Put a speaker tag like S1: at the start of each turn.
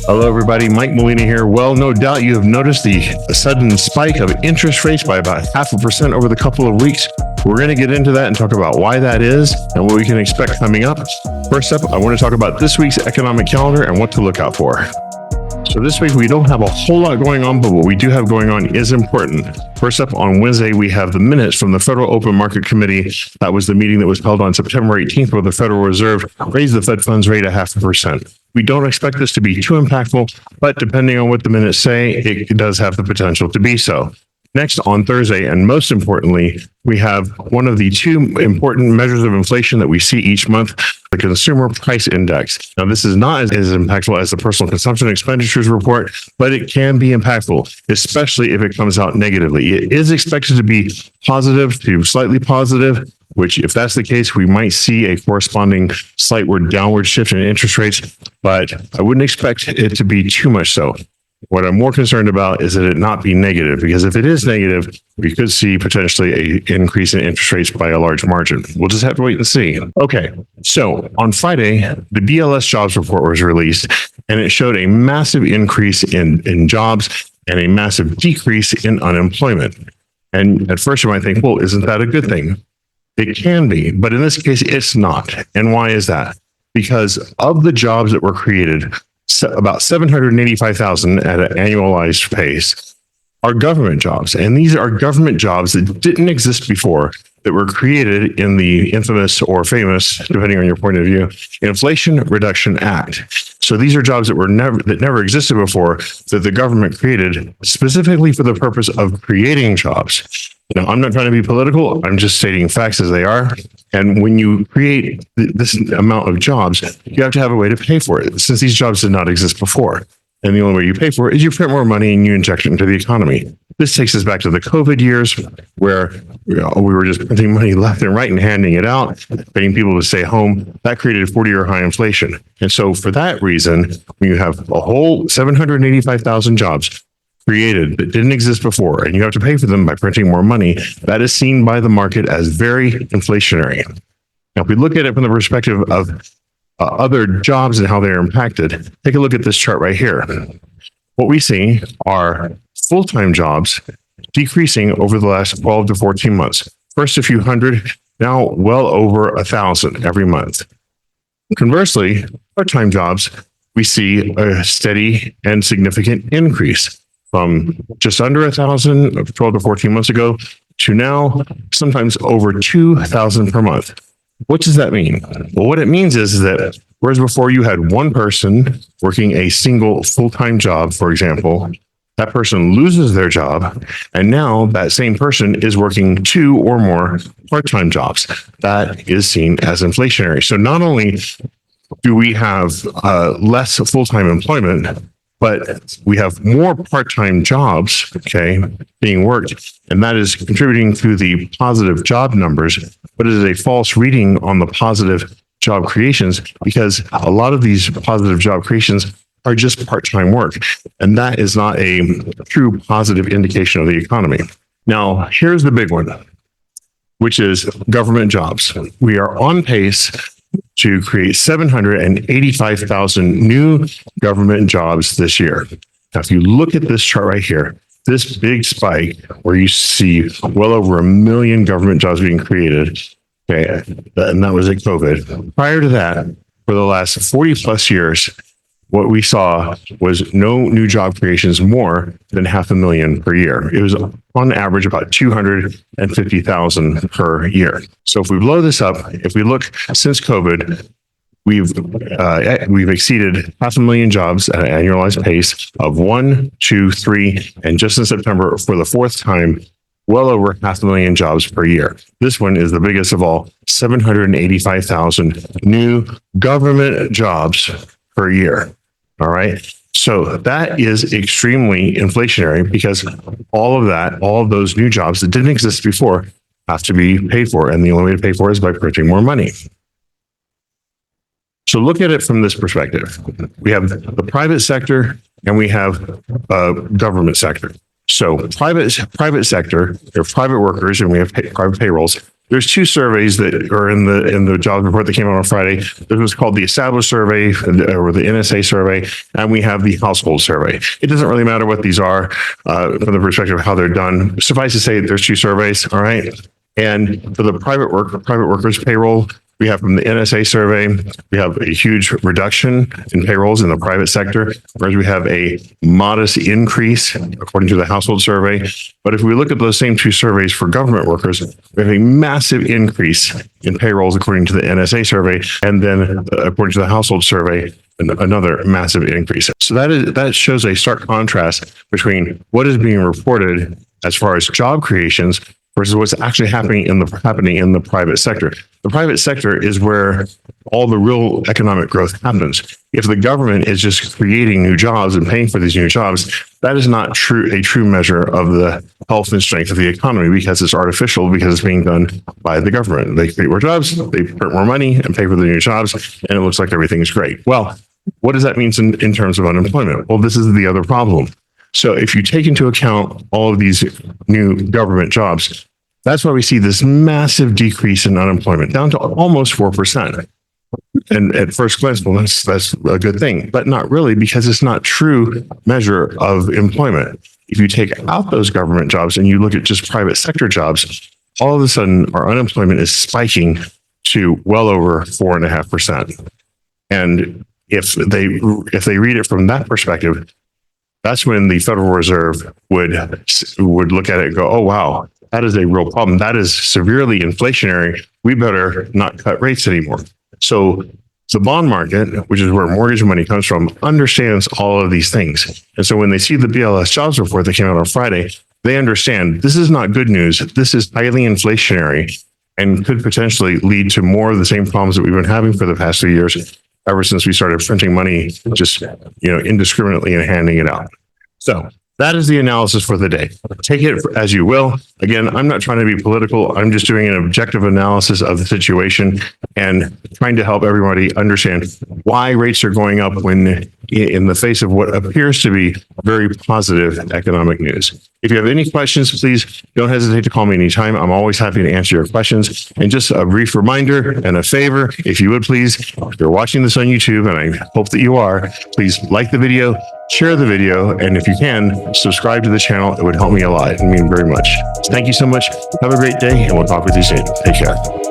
S1: Hello, everybody. Mike Molina here. Well, no doubt you have noticed the sudden spike of interest rates by about 0.5% over the couple of weeks. We're going to get into that and talk about why that is and what we can expect coming up. First up, I want to talk about this week's economic calendar and what to look out for. So this week, we don't have a whole lot going on, but what we do have going on is important. First up, on Wednesday, we have the minutes from the Federal Open Market Committee. That was the meeting that was held on September 18th, where the Federal Reserve raised the Fed funds rate 0.5%. We don't expect this to be too impactful, but depending on what the minutes say, it does have the potential to be so. Next, on Thursday, and most importantly, we have one of the two important measures of inflation that we see each month, the Consumer Price Index. Now, this is not as impactful as the Personal Consumption Expenditures Report, but it can be impactful, especially if it comes out negatively. It is expected to be positive to slightly positive, which if that's the case, we might see a corresponding slightward downward shift in interest rates, but I wouldn't expect it to be too much so. What I'm more concerned about is that it not be negative, because if it is negative, we could see potentially an increase in interest rates by a large margin. We'll just have to wait and see. Okay, so on Friday, the BLS jobs report was released, and it showed a massive increase in jobs and a massive decrease in unemployment. And at first you might think, well, isn't that a good thing? It can be, but in this case, it's not. And why is that? Because of the jobs that were created, about 785,000 at an annualized pace are government jobs. And these are government jobs that didn't exist before, that were created in the infamous or famous, depending on your point of view, Inflation Reduction Act. So these are jobs that never existed before, that the government created specifically for the purpose of creating jobs. Now, I'm not trying to be political. I'm just stating facts as they are. And when you create this amount of jobs, you have to have a way to pay for it, since these jobs did not exist before. And the only way you pay for it is you print more money and you inject it into the economy. This takes us back to the COVID years, where we were just printing money left and right and handing it out, paying people to stay home. That created 40-year high inflation. And so for that reason, when you have a whole 785,000 jobs created that didn't exist before, and you have to pay for them by printing more money, that is seen by the market as very inflationary. Now, if we look at it from the perspective of other jobs and how they're impacted, take a look at this chart right here. What we see are full-time jobs decreasing over the last 12 to 14 months. First a few hundred, now well over 1,000 every month. Conversely, part-time jobs, we see a steady and significant increase from just under 1,000 12 to 14 months ago to now sometimes over 2,000 per month. What does that mean? Well, what it means is that whereas before you had one person working a single full-time job, for example, that person loses their job, and now that same person is working two or more part-time jobs. That is seen as inflationary. So not only do we have less full-time employment, but we have more part-time jobs, okay, being worked, and that is contributing to the positive job numbers, but it is a false reading on the positive job creations, because a lot of these positive job creations are just part-time work, and that is not a true positive indication of the economy. Now, here's the big one, which is government jobs. We are on pace to create 785,000 new government jobs this year. Now, if you look at this chart right here, this big spike where you see well over 1 million government jobs being created, okay, and that was at COVID. Prior to that, for the last 40 plus years, what we saw was no new job creations more than 500,000 per year. It was on average about 250,000 per year. So if we blow this up, if we look since COVID, we've exceeded 500,000 jobs at an annualized pace of 1, 2, 3, and just in September for the fourth time, well over 500,000 jobs per year. This one is the biggest of all, 785,000 new government jobs per year. All right. So that is extremely inflationary, because all of those new jobs that didn't exist before have to be paid for. And the only way to pay for it is by printing more money. So look at it from this perspective. We have the private sector and we have government sector. So private sector, they're private workers, and we have private payrolls. there's two surveys that are in the jobs report that came out on Friday. There was called the Established Survey or the NSA survey, and we have the Household Survey. It doesn't really matter what these are from the perspective of how they're done. Suffice to say, there's two surveys, all right? And for the private workers payroll, we have from the NSA survey, we have a huge reduction in payrolls in the private sector, whereas we have a modest increase according to the household survey. But if we look at those same two surveys for government workers, we have a massive increase in payrolls according to the NSA survey, and then according to the household survey, another massive increase. So that shows a stark contrast between what is being reported as far as job creations versus what's actually happening in the private sector. The private sector is where all the real economic growth happens. If the government is just creating new jobs and paying for these new jobs, that is not a true measure of the health and strength of the economy, because it's artificial, because it's being done by the government. They create more jobs, they print more money and pay for the new jobs, and it looks like everything is great. Well, what does that mean in terms of unemployment? Well, this is the other problem. So if you take into account all of these new government jobs, that's why we see this massive decrease in unemployment, down to almost 4%. And at first glance, well, that's a good thing, but not really, because it's not true measure of employment. If you take out those government jobs and you look at just private sector jobs, all of a sudden our unemployment is spiking to well over 4.5%. And if they read it from that perspective, that's when the Federal Reserve would look at it and go, oh, wow, that is a real problem. That is severely inflationary. We better not cut rates anymore. So the bond market, which is where mortgage money comes from, understands all of these things. And so when they see the BLS jobs report that came out on Friday, they understand this is not good news. This is highly inflationary and could potentially lead to more of the same problems that we've been having for the past 2 years, ever since we started printing money just indiscriminately and handing it out. So that is the analysis for the day. Take it as you will. Again, I'm not trying to be political. I'm just doing an objective analysis of the situation and trying to help everybody understand why rates are going up when in the face of what appears to be very positive economic news. If you have any questions, please don't hesitate to call me anytime. I'm always happy to answer your questions. And just a brief reminder and a favor, if you would please, if you're watching this on YouTube, and I hope that you are, please like the video, share the video, and if you can, subscribe to the channel. It would help me a lot. It means very much. Thank you so much. Have a great day, and we'll talk with you soon. Take care.